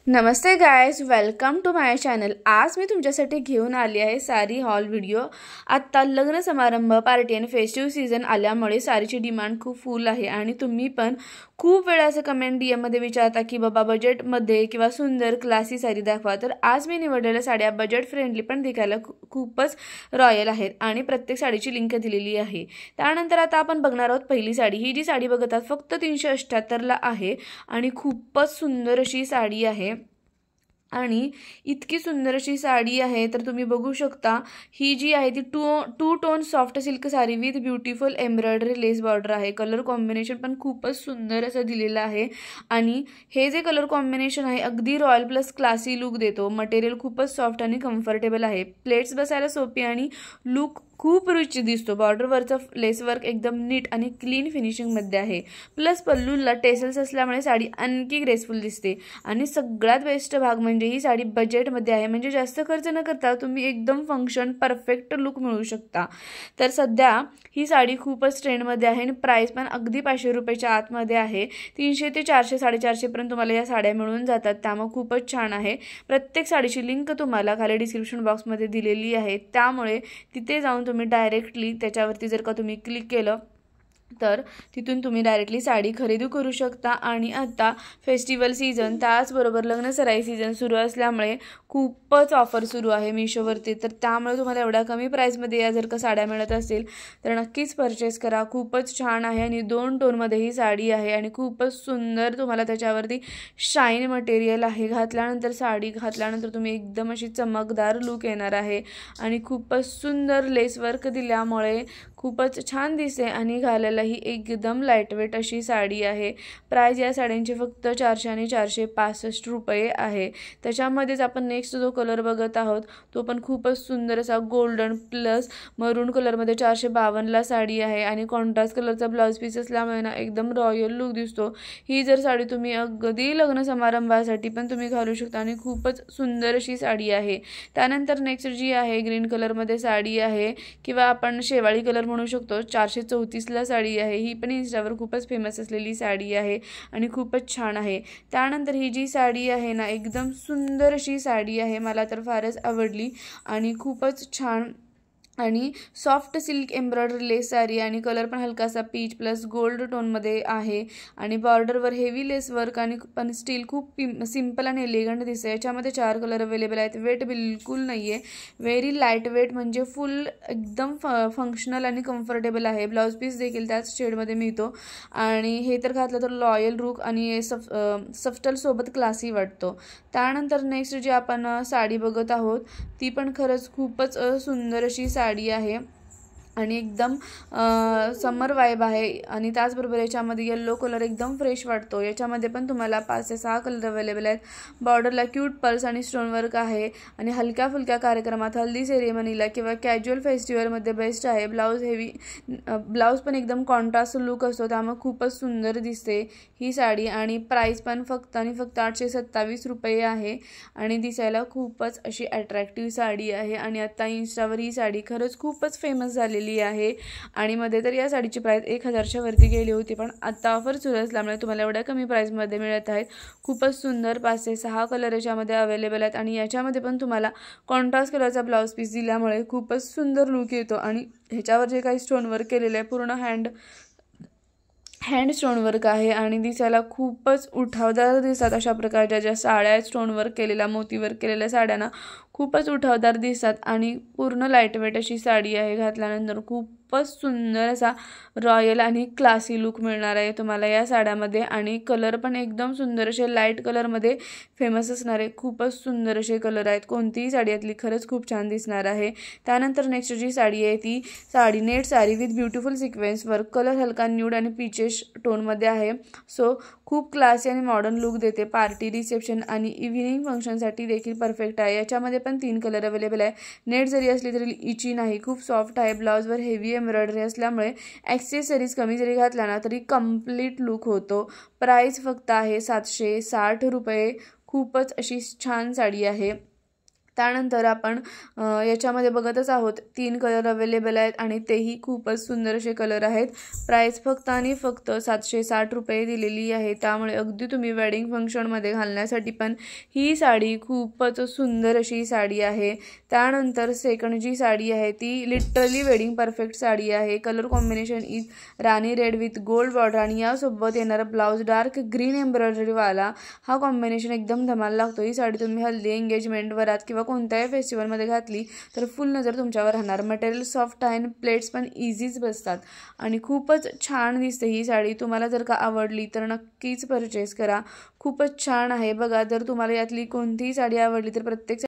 Namaste guys, welcome to my channel. आज मी तुमच्यासाठी घेऊन आली आहे साडी हॉल व्हिडिओ। आत्ता लग्न समारंभ, पार्टी आणि फेस्टिव्ह सीझन आल्यामुळे साडीची डिमांड खूप फुल आहे आणि तुम्ही पण खूप वेळा असं कमेंट DM मध्ये विचारता की बाबा बजेटमध्ये किंवा सुंदर क्लासी साडी दाखवा। तर आज मी निवडलेल्या साड्या बजेट फ्रेंडली पण दिसायला खूपच रॉयल आहेत आणि प्रत्येक साडीची लिंक दिलेली आहे। त्यानंतर आता आपण बघणार आहोत पहिली साडी। ही जी साडी बघत आहात फक्त 378 ला आहे आणि खूपच सुंदर अशी साडी आहे आणि इतकी सुंदर अशी साडी आहे। तर तुम्ही बघू शकता ही जी आहे ती two tone soft silk sari with beautiful embroidery lace border आहे। कलर कॉम्बिनेशन पण खूपच सुंदर असं दिलेलं आहे आणि हे जे कलर कॉम्बिनेशन आहे अगदी रॉयल प्लस क्लासी लुक देतो। मटेरियल खूपच सॉफ्ट आणि कम्फर्टेबल आहे। प्लेट्स बसायला सोपी आणि लुक खूप रिच दिसतो। बॉर्डरवरचा लेस वर्क एकदम नीट आणि क्लीन फिनिशिंग मध्ये आहे। प्लस पल्लूला टेसल्स असल्यामुळे साडी आणखी ग्रेसफुल दिसते आणि सगळ्यात बेस्ट भाग म्हणजे ही साडी बजेटमध्ये आहे, म्हणजे जास्त खर्च न करता तुम्ही एकदम फंक्शन परफेक्ट लुक मिळवू शकता। तर सध्या ही साडी खूपच ट्रेंडमध्ये आहे आणि प्राइस पण अगदी 500 रुपयाच्या आतमध्ये आहे। 300 ते 400 450 पर्यंत तुम्हाला या साड्या मिळून जातात, त्यामुळे खूपच छान आहे। प्रत्येक साडीची लिंक तुम्हाला खाली डिस्क्रिप्शन बॉक्समध्ये दिलेली आहे, त्यामुळे तिथे जाऊन तुम्ही डायरेक्टली त्याच्यावरती जर का तुम्ही क्लिक केलं तर तिथून तुम्ही डायरेक्टली साडी खरेदी करू शकता। आणि आता फेस्टिवल सीझन त्याचबरोबर लग्नसराई सीझन सुरू असल्यामुळे खूपच ऑफर सुरू आहे मीशोवरती। तर त्यामुळे तुम्हाला एवढ्या कमी प्राईसमध्ये या जर का साड्या मिळत असेल तर नक्कीच परचेस करा। खूपच छान आहे आणि 2 टोनमध्ये ही साडी आहे आणि खूपच सुंदर तुम्हाला त्याच्यावरती शाईन मटेरियल आहे। घातल्यानंतर साडी घातल्यानंतर तुम्ही एकदम अशी चमकदार लुक येणार आहे आणि खूपच सुंदर लेस वर्क दिल्यामुळे खूपच छान दिसते आणि घालायला ही एकदम लाईटवेट अशी साडी आहे। प्राइस या साड्यांची फक्त 400 आणि 465 रुपये आहे। त्याच्यामध्येच आपण नेक्स्ट जो कलर बघत आहोत तो पण खूपच सुंदर असा गोल्डन प्लस मरून कलरमध्ये 452 ला साडी आहे आणि कॉन्ट्रास्ट कलरचा ब्लाउज पीस असल्यामुळे ना एकदम रॉयल लुक दिसतो। ही जर साडी तुम्ही अगदी लग्न समारंभासाठी पण तुम्ही घालू शकता आणि खूपच सुंदर अशी साडी आहे। त्यानंतर नेक्स्ट जी आहे ग्रीन कलरमध्ये साडी आहे किंवा आपण शेवाळी कलर म्हणू शकतो, 434 ला साडी आहे। ही पण इंस्टावर खूपच फेमस असलेली साडी आहे आणि खूपच छान आहे। त्यानंतर ही जी साडी आहे ना एकदम सुंदर अशी साडी आहे, मला तर फारच आवडली आणि खूपच छान आणि सॉफ्ट सिल्क एम्ब्रॉयडरी लेस साडी आणि कलर पण हलकासा पीच प्लस गोल्ड टोनमध्ये आहे आणि बॉर्डरवर हेवी लेस वर्क आणि पण स्टील खूप सिंपल आणि एलिगंट दिसते। याच्यामध्ये 4 कलर अवेलेबल आहेत। वेट बिलकुल नाही आहे, व्हेरी लाईट वेट, म्हणजे फुल एकदम फंक्शनल आणि कम्फर्टेबल आहे। ब्लाउज पीस देखील त्याच शेडमध्ये मिळतो आणि हे तर घातलं तर लॉयल लुक आणि सफ्टल सोबत क्लासी वाटतो। त्यानंतर नेक्स्ट जी आपण साडी बघत आहोत ती पण खरंच खूपच सुंदर अशी साडी आहे आणि एकदम समर वाइब आहे आणि त्याचबरोबर याच्यामध्ये येलो कलर एकदम फ्रेश वाटतो। याच्यामध्ये पण तुम्हाला 5 ते 6 कलर अवेलेबल आहेत। बॉर्डरला क्यूट पर्ल्स आणि स्टोन वर्क आहे आणि हलक्या फुलक्या कार्यक्रमात, हल्दी सेरेमनीला किंवा कॅज्युअल फेस्टिवलमध्ये बेस्ट आहे। ब्लाउज पण एकदम कॉन्ट्रास्ट लुक असतो, त्यामुळे खूपच सुंदर दिसते ही साडी आणि प्राइस पण फक्त 827 रुपये आहे आणि दिसायला खूपच अशी अट्रॅक्टिव्ह साडी आहे आणि आता इंस्टावर ही साडी खरंच खूपच फेमस झालेली आहे आणि मध्ये तर या साडीची प्राइस 1000च्या वरती गेली होती, पण आता ऑफर सुरू असल्यामुळे तुम्हाला एवढ्या कमी प्राइसमध्ये मिळत आहेत। खूपच सुंदर 5 ते 6 कलर याच्यामध्ये अवेलेबल आहेत आणि याच्यामध्ये पण तुम्हाला कॉन्ट्रास्ट कलरचा ब्लाउज पीस दिल्यामुळे खूपच सुंदर लुक येतो आणि ह्याच्यावर जे काही स्टोन वर्क केलेलं आहे पूर्ण हँड स्टोन वर्क आहे आणि दिसायला खूपच उठावदार दिसतात। अशा प्रकारच्या ज्या साड्या स्टोन वर्क केलेल्या, मोती वर्क केलेल्या साड्यांना खूपच उठावदार दिसतात आणि पूर्ण लाईटवेट अशी साडी आहे। घातल्यानंतर खूपच सुंदर असा रॉयल आणि क्लासी लुक मिळणार आहे तुम्हाला या साड्यामध्ये आणि कलर पण एकदम सुंदर असे लाईट कलरमध्ये फेमस असणारे खूपच सुंदर असे कलर आहेत। कोणतीही साडी यातली खरंच खूप छान दिसणार आहे। त्यानंतर नेक्स्ट जी साडी आहे ती sari net sari with beautiful sequence work, colour हलका न्यूड आणि पीचेस टोनमध्ये आहे। सो खूप क्लासी आणि मॉडर्न लुक देते। पार्टी, रिसेप्शन आणि इव्हिनिंग फंक्शनसाठी देखील परफेक्ट आहे। याच्यामध्ये पण 3 कलर अवेलेबल आहे। नेट जरी असली तरी इची नाही, खूप सॉफ्ट आहे। ब्लाउजवर हेवी एम्ब्रॉयडरी असल्यामुळे ॲक्सेसरीज कमी जरी घातला ना तरी कम्प्लीट लुक होतो। प्राइस फक्त आहे 760 रुपये। खूपच अशी छान साडी आहे त्यानंतर आपण याच्यामध्ये बघतच आहोत 3 कलर अवेलेबल आहेत आणि तेही खूपच सुंदर असे कलर आहेत। प्राइस फक्त आणि फक्त 760 रुपये दिलेली आहे, त्यामुळे अगदी तुम्ही वेडिंग फंक्शनमध्ये घालण्यासाठी पण ही साडी खूपच सुंदर अशी साडी आहे। त्यानंतर सेकंड जी साडी आहे ती लिटरली वेडिंग परफेक्ट साडी आहे। Colour combination is Rani red with gold border आणि यासोबत येणारा ब्लाउज डार्क ग्रीन एम्ब्रॉयडरीवाला, हा कॉम्बिनेशन एकदम धमाल लागतो। ही साडी तुम्ही हल्दी, एंगेजमेंट, वरात किंवा कोणत्याही फेस्टिवलमध्ये घातली तर फुल नजर तुमच्यावर राहणार। मटेरियल सॉफ्ट आहे आणि प्लेट्स पण इझीच बसतात आणि खूपच छान दिसते ही साडी। तुम्हाला जर का आवडली तर नक्कीच परचेस करा, खूपच छान आहे। बघा, जर तुम्हाला यातली कोणतीही साडी आवडली तर प्रत्येक